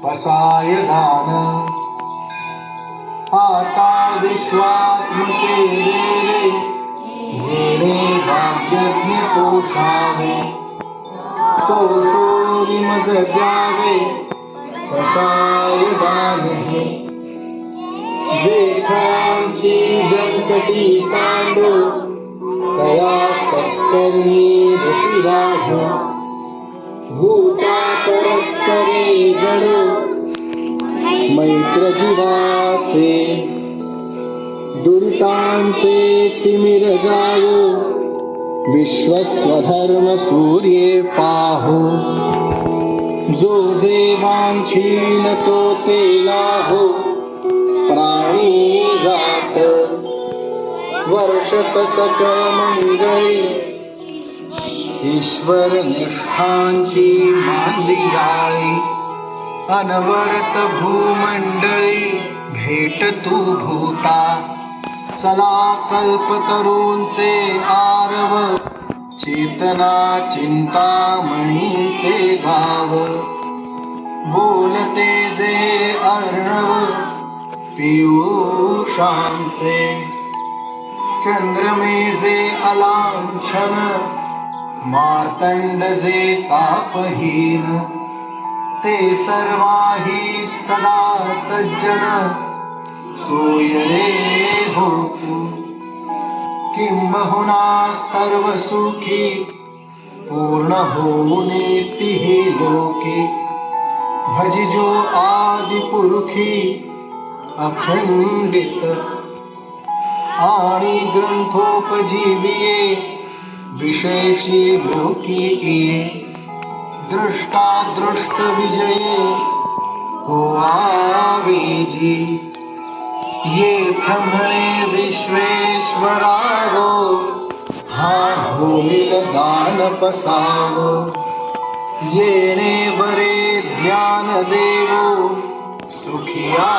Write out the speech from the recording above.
पसाय दान आता विश्वात्मके देवे घेणे भाग्यज्ञ पोषावे तोषोरिमज द्यावे पसाय दान हे जेठांची व्यंकटी सांडो तया सत्कर्मी रतिराघो भूता परस्परे जडो मैत्र जीवाचे दुरितांचे तिमिर जावो विश्वस्वधर्म सूर्ये पाहो जो देवांचीन तो तेला हो प्राणी जात वर्षत सकळ मंगळी ईश्वर निष्ठांची मानली आई अनवरत भूमंडळी भेट तू भूता चला कल्पतरूंचे आरव चेतना चिंतामणींचे गाव बोलते जे अर्णव पियुषांचे चंद्रमेजे अलांछन मार्तंड जे तापहीन ते सर्वाही सदा सज्जन सोय रे होतु किंबहुना सर्व सुखी पूर्ण होनेतिहि लोके भजिजो आदि पुरुखी अखंडित आणि ग्रंथोपजीविये विशेषी लोकी दृष्टा दृष्ट विजये हो आवेजी येथ म्हणे विश्वेश्वरावो हा होईल दान पसावो येणे बरे ज्ञान देवो सुखिया